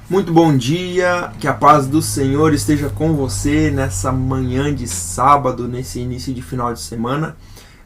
Muito bom dia, que a paz do Senhor esteja com você nessa manhã de sábado, nesse início de final de semana.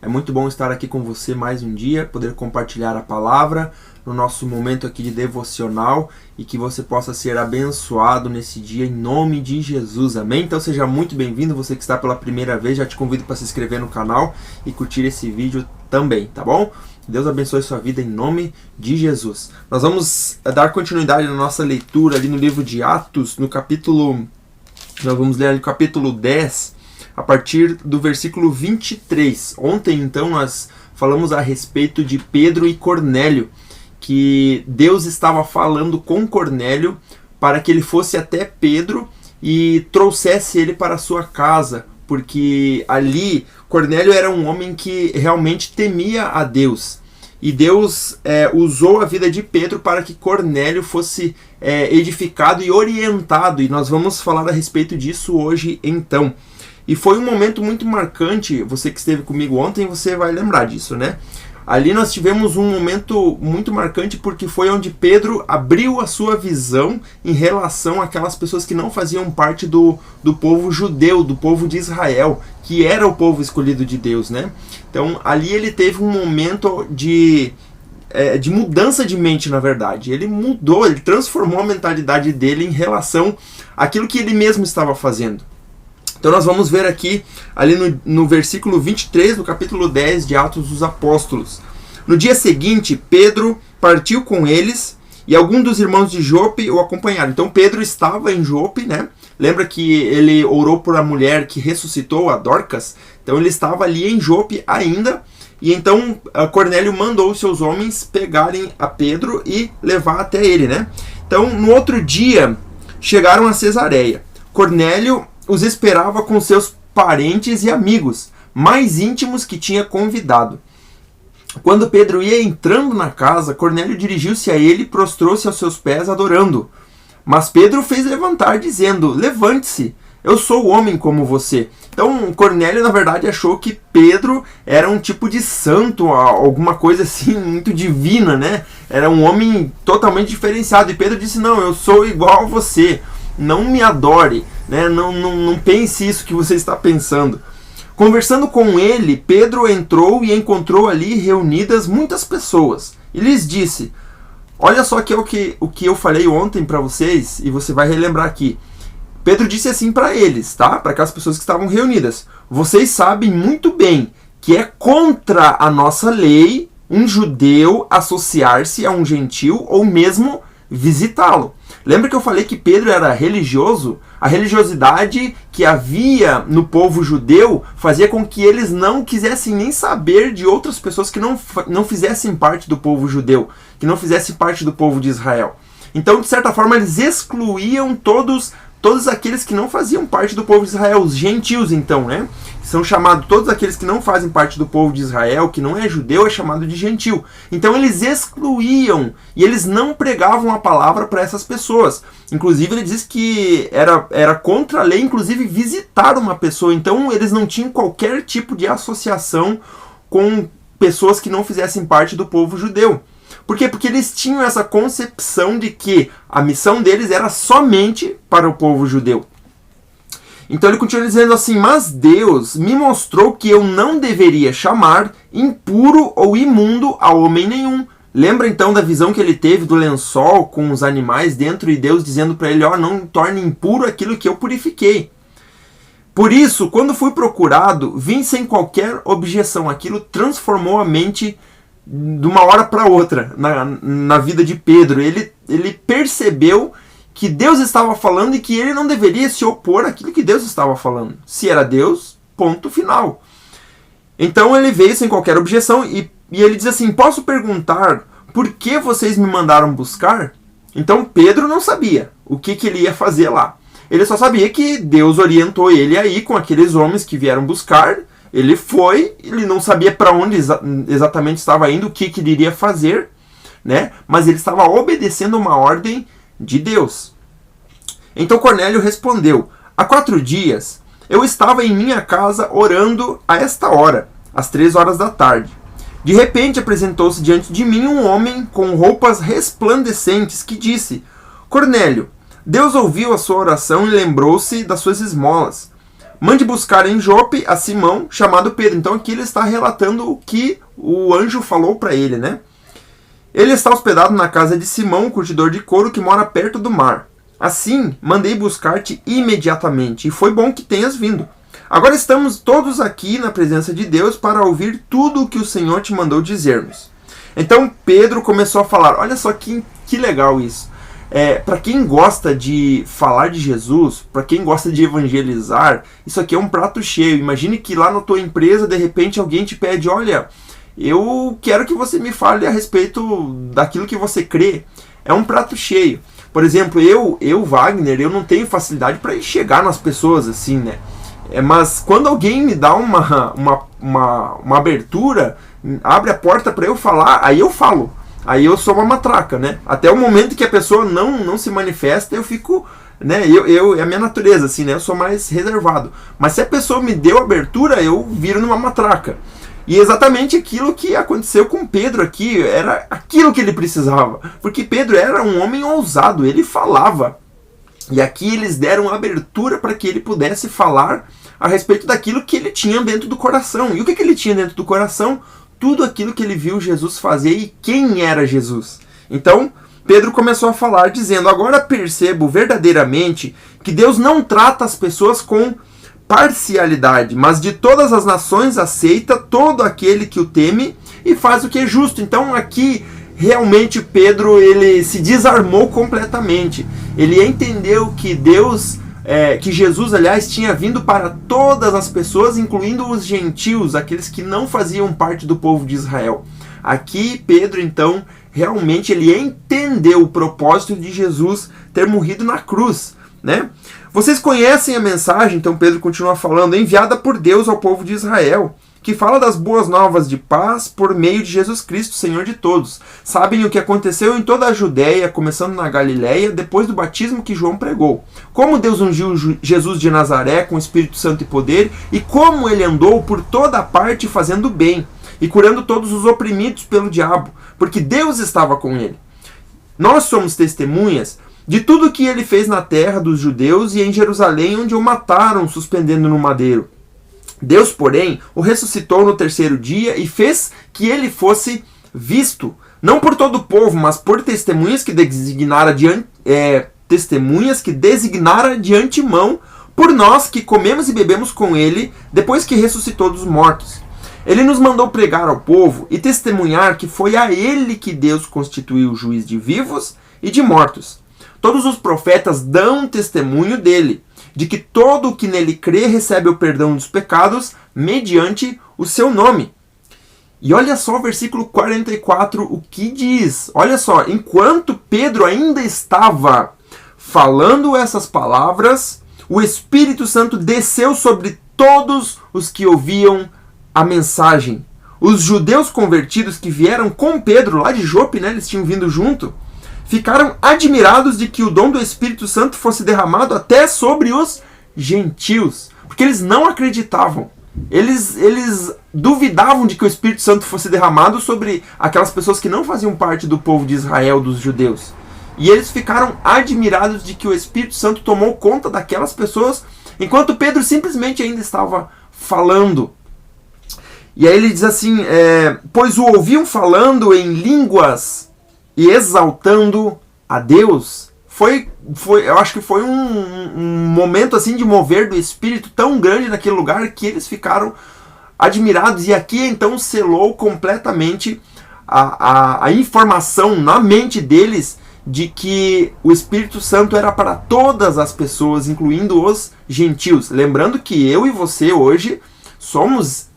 É muito bom estar aqui com você mais um dia, poder compartilhar a palavra no nosso momento aqui de devocional e que você possa ser abençoado nesse dia em nome de Jesus, amém? Então seja muito bem-vindo, você que está pela primeira vez, já te convido para se inscrever no canal e curtir esse vídeo também, tá bom? Deus abençoe sua vida em nome de Jesus. Nós vamos dar continuidade na nossa leitura ali no livro de Atos, nós vamos ler ali o capítulo 10, a partir do versículo 23. Ontem, então, nós falamos a respeito de Pedro e Cornélio, que Deus estava falando com Cornélio para que ele fosse até Pedro e trouxesse ele para a sua casa, porque ali Cornélio era um homem que realmente temia a Deus. E Deus usou a vida de Pedro para que Cornélio fosse edificado e orientado. E nós vamos falar a respeito disso hoje então. E foi um momento muito marcante, você que esteve comigo ontem, você vai lembrar disso, né? Ali nós tivemos um momento muito marcante porque foi onde Pedro abriu a sua visão em relação àquelas pessoas que não faziam parte do povo judeu, do povo de Israel, que era o povo escolhido de Deus, né? Então ali ele teve um momento de mudança de mente, na verdade. Ele mudou, ele transformou a mentalidade dele em relação àquilo que ele mesmo estava fazendo. Então nós vamos ver aqui, ali no versículo 23 do capítulo 10 de Atos dos Apóstolos. No dia seguinte, Pedro partiu com eles e alguns dos irmãos de Jope o acompanharam. Então Pedro estava em Jope, né? Lembra que ele orou por a mulher que ressuscitou, a Dorcas? Então ele estava ali em Jope ainda. E então Cornélio mandou os seus homens pegarem a Pedro e levar até ele, né? Então no outro dia chegaram a Cesareia. Cornélio os esperava com seus parentes e amigos mais íntimos que tinha convidado. Quando Pedro ia entrando na casa, Cornélio dirigiu-se a ele e prostrou-se aos seus pés adorando. Mas Pedro fez levantar, dizendo: levante-se, eu sou homem como você. Então Cornélio na verdade achou que Pedro era um tipo de santo, alguma coisa assim muito divina, né? Era um homem totalmente diferenciado. E Pedro disse: não, eu sou igual a você, não me adore, né? Não pense isso que você está pensando. Conversando com ele, Pedro entrou e encontrou ali reunidas muitas pessoas. E lhes disse: olha só que é o que eu falei ontem para vocês, e você vai relembrar aqui. Pedro disse assim para eles, tá? Para aquelas pessoas que estavam reunidas: vocês sabem muito bem que é contra a nossa lei um judeu associar-se a um gentil ou mesmo visitá-lo. Lembra que eu falei que Pedro era religioso? A religiosidade que havia no povo judeu fazia com que eles não quisessem nem saber de outras pessoas que não fizessem parte do povo judeu, que não fizessem parte do povo de Israel. Então, de certa forma, eles excluíam todos aqueles que não faziam parte do povo de Israel, os gentios, então, né? São chamados, todos aqueles que não fazem parte do povo de Israel, que não é judeu, é chamado de gentil. Então eles excluíam e eles não pregavam a palavra para essas pessoas. Inclusive ele diz que era contra a lei, inclusive, visitar uma pessoa. Então eles não tinham qualquer tipo de associação com pessoas que não fizessem parte do povo judeu. Por quê? Porque eles tinham essa concepção de que a missão deles era somente para o povo judeu. Então ele continua dizendo assim: mas Deus me mostrou que eu não deveria chamar impuro ou imundo a homem nenhum. Lembra então da visão que ele teve do lençol com os animais dentro e Deus dizendo para ele: não torne impuro aquilo que eu purifiquei. Por isso, quando fui procurado, vim sem qualquer objeção. Aquilo transformou a mente de uma hora para outra na vida de Pedro. Ele percebeu que Deus estava falando e que ele não deveria se opor àquilo que Deus estava falando. Se era Deus, ponto final. Então ele veio sem qualquer objeção e ele diz assim: posso perguntar por que vocês me mandaram buscar? Então Pedro não sabia o que ele ia fazer lá. Ele só sabia que Deus orientou ele aí com aqueles homens que vieram buscar. Ele foi, ele não sabia para onde exatamente estava indo, o que ele iria fazer, né? Mas ele estava obedecendo uma ordem de Deus. Então Cornélio respondeu: há 4 dias eu estava em minha casa orando a esta hora, às 3 horas da tarde. De repente apresentou-se diante de mim um homem com roupas resplandecentes que disse: Cornélio, Deus ouviu a sua oração e lembrou-se das suas esmolas. Mande buscar em Jope a Simão, chamado Pedro. Então aqui ele está relatando o que o anjo falou para ele, né? Ele está hospedado na casa de Simão, um curtidor de couro que mora perto do mar. Assim, mandei buscar-te imediatamente, e foi bom que tenhas vindo. Agora estamos todos aqui na presença de Deus para ouvir tudo o que o Senhor te mandou dizer-nos. Então Pedro começou a falar. Olha só que legal isso. Para quem gosta de falar de Jesus, para quem gosta de evangelizar, isso aqui é um prato cheio. Imagine que lá na tua empresa, de repente, alguém te pede, olha, eu quero que você me fale a respeito daquilo que você crê. É um prato cheio. Por exemplo, Wagner, eu não tenho facilidade para chegar nas pessoas assim, né? Mas quando alguém me dá uma abertura, abre a porta para eu falar, aí eu falo. Aí eu sou uma matraca, né? Até o momento que a pessoa não se manifesta, eu fico, né? É a minha natureza, assim, né? Eu sou mais reservado. Mas se a pessoa me deu abertura, eu viro numa matraca. E exatamente aquilo que aconteceu com Pedro aqui, era aquilo que ele precisava. Porque Pedro era um homem ousado, ele falava. E aqui eles deram abertura para que ele pudesse falar a respeito daquilo que ele tinha dentro do coração. E o que ele tinha dentro do coração? Tudo aquilo que ele viu Jesus fazer e quem era Jesus. Então, Pedro começou a falar dizendo, agora percebo verdadeiramente que Deus não trata as pessoas com parcialidade, mas de todas as nações aceita todo aquele que o teme e faz o que é justo. Então aqui realmente Pedro ele se desarmou completamente. Ele entendeu que que Jesus, aliás, tinha vindo para todas as pessoas, incluindo os gentios, aqueles que não faziam parte do povo de Israel. Aqui Pedro, então, realmente ele entendeu o propósito de Jesus ter morrido na cruz, né? Vocês conhecem a mensagem, então Pedro continua falando, enviada por Deus ao povo de Israel, que fala das boas novas de paz por meio de Jesus Cristo, Senhor de todos. Sabem o que aconteceu em toda a Judéia, começando na Galiléia, depois do batismo que João pregou. Como Deus ungiu Jesus de Nazaré com o Espírito Santo e poder, e como ele andou por toda a parte fazendo bem, e curando todos os oprimidos pelo diabo, porque Deus estava com ele. Nós somos testemunhas de tudo o que ele fez na terra dos judeus e em Jerusalém, onde o mataram, suspendendo no madeiro. Deus, porém, o ressuscitou no terceiro dia e fez que ele fosse visto, não por todo o povo, mas por testemunhas que designara de antemão, por nós que comemos e bebemos com ele, depois que ressuscitou dos mortos. Ele nos mandou pregar ao povo e testemunhar que foi a ele que Deus constituiu juiz de vivos e de mortos. Todos os profetas dão testemunho dele, de que todo o que nele crê recebe o perdão dos pecados mediante o seu nome. E olha só o versículo 44, o que diz. Olha só, enquanto Pedro ainda estava falando essas palavras, o Espírito Santo desceu sobre todos os que ouviam a mensagem. Os judeus convertidos que vieram com Pedro lá de Jope, né, eles tinham vindo junto, ficaram admirados de que o dom do Espírito Santo fosse derramado até sobre os gentios, porque eles não acreditavam. Eles duvidavam de que o Espírito Santo fosse derramado sobre aquelas pessoas que não faziam parte do povo de Israel, dos judeus. E eles ficaram admirados de que o Espírito Santo tomou conta daquelas pessoas, enquanto Pedro simplesmente ainda estava falando. E aí ele diz assim, pois o ouviam falando em línguas e exaltando a Deus. Eu acho que foi um momento assim de mover do Espírito tão grande naquele lugar que eles ficaram admirados. E aqui então selou completamente a informação na mente deles de que o Espírito Santo era para todas as pessoas, incluindo os gentios. Lembrando que eu e você hoje somos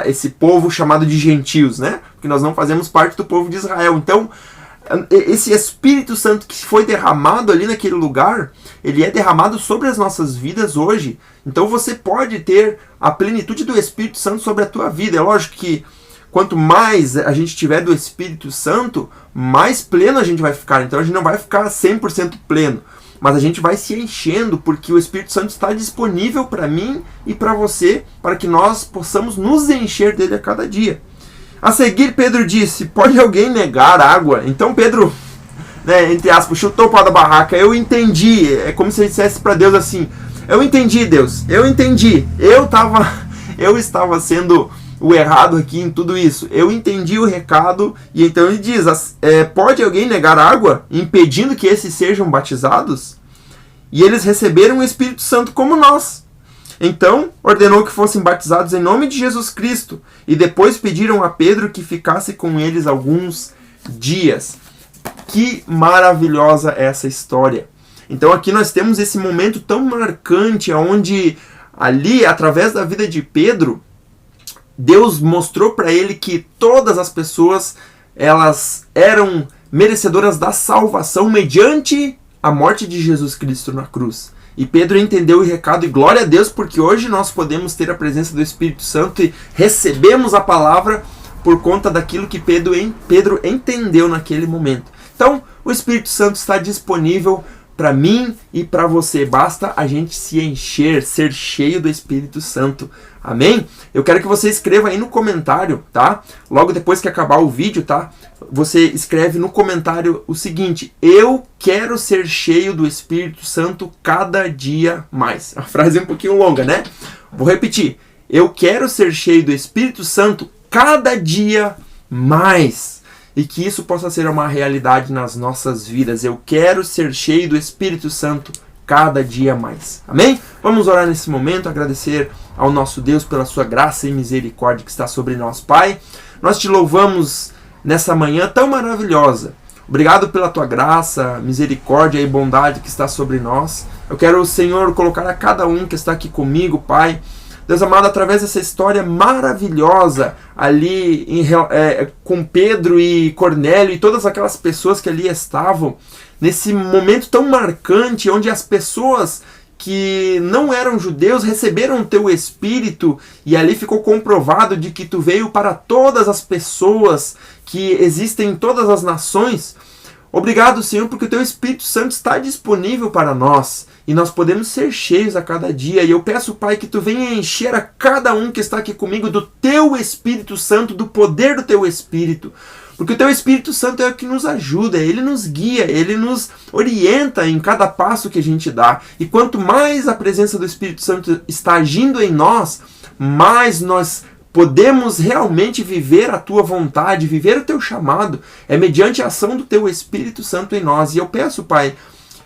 esse povo chamado de gentios, né? Porque nós não fazemos parte do povo de Israel. Então, esse Espírito Santo que foi derramado ali naquele lugar, ele é derramado sobre as nossas vidas hoje. Então você pode ter a plenitude do Espírito Santo sobre a tua vida. É lógico que quanto mais a gente tiver do Espírito Santo, mais pleno a gente vai ficar. Então a gente não vai ficar 100% pleno, mas a gente vai se enchendo, porque o Espírito Santo está disponível para mim e para você, para que nós possamos nos encher dele a cada dia. A seguir, Pedro disse, pode alguém negar água? Então Pedro né, entre aspas, chutou o pau da barraca. Eu entendi. É como se ele dissesse para Deus assim: eu entendi, Deus, eu entendi. Eu estava sendo o errado aqui em tudo isso. Eu entendi o recado. E então ele diz: pode alguém negar água, impedindo que esses sejam batizados? E eles receberam o Espírito Santo como nós. Então ordenou que fossem batizados em nome de Jesus Cristo. E depois pediram a Pedro que ficasse com eles alguns dias. Que maravilhosa essa história. Então aqui nós temos esse momento tão marcante, onde ali, através da vida de Pedro, Deus mostrou para ele que todas as pessoas, elas eram merecedoras da salvação mediante a morte de Jesus Cristo na cruz. E Pedro entendeu o recado, e glória a Deus, porque hoje nós podemos ter a presença do Espírito Santo e recebemos a palavra por conta daquilo que Pedro entendeu naquele momento. Então, o Espírito Santo está disponível para mim e para você. Basta a gente se encher, ser cheio do Espírito Santo. Amém? Eu quero que você escreva aí no comentário, tá? Logo depois que acabar o vídeo, tá? Você escreve no comentário o seguinte: eu quero ser cheio do Espírito Santo cada dia mais. A frase é um pouquinho longa, né? Vou repetir. Eu quero ser cheio do Espírito Santo cada dia mais. E que isso possa ser uma realidade nas nossas vidas. Eu quero ser cheio do Espírito Santo cada dia mais. Amém? Vamos orar nesse momento, agradecer ao nosso Deus pela sua graça e misericórdia que está sobre nós. Pai, nós te louvamos nessa manhã tão maravilhosa. Obrigado pela tua graça, misericórdia e bondade que está sobre nós. Eu quero, Senhor, colocar a cada um que está aqui comigo, Pai. Deus amado, através dessa história maravilhosa ali com Pedro e Cornélio e todas aquelas pessoas que ali estavam, nesse momento tão marcante, onde as pessoas que não eram judeus receberam o teu Espírito, e ali ficou comprovado de que tu veio para todas as pessoas que existem em todas as nações. Obrigado, Senhor, porque o teu Espírito Santo está disponível para nós e nós podemos ser cheios a cada dia. E eu peço, Pai, que tu venha encher a cada um que está aqui comigo do teu Espírito Santo, do poder do teu Espírito. Porque o teu Espírito Santo é o que nos ajuda, ele nos guia, ele nos orienta em cada passo que a gente dá. E quanto mais a presença do Espírito Santo está agindo em nós, mais nós podemos realmente viver a tua vontade, viver o teu chamado. É mediante a ação do teu Espírito Santo em nós. E eu peço, Pai,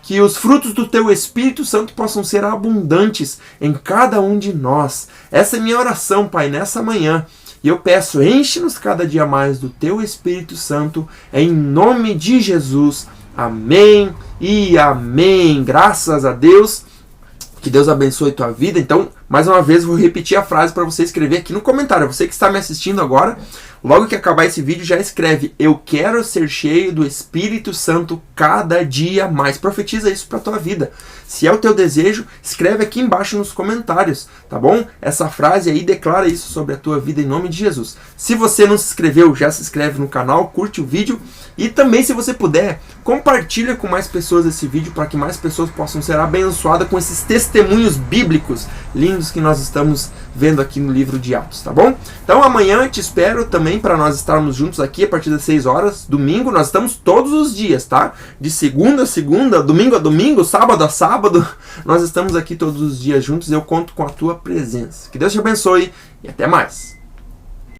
que os frutos do teu Espírito Santo possam ser abundantes em cada um de nós. Essa é minha oração, Pai, nessa manhã. E eu peço, enche-nos cada dia mais do teu Espírito Santo, em nome de Jesus. Amém e amém. Graças a Deus. Que Deus abençoe tua vida. Então, mais uma vez, vou repetir a frase para você escrever aqui no comentário. Você que está me assistindo agora, logo que acabar esse vídeo, já escreve: eu quero ser cheio do Espírito Santo cada dia mais. Profetiza isso para tua vida. Se é o teu desejo, escreve aqui embaixo nos comentários, tá bom? Essa frase aí, declara isso sobre a tua vida em nome de Jesus. Se você não se inscreveu, já se inscreve no canal, curte o vídeo e também, se você puder, compartilha com mais pessoas esse vídeo para que mais pessoas possam ser abençoadas com esses testemunhos bíblicos lindos que nós estamos vendo aqui no livro de Atos, tá bom? Então amanhã te espero também para nós estarmos juntos aqui a partir das 6 horas. Domingo nós estamos todos os dias, tá? De segunda a segunda, domingo a domingo, sábado a sábado, nós estamos aqui todos os dias juntos. Eu conto com a tua presença. Que Deus te abençoe e até mais.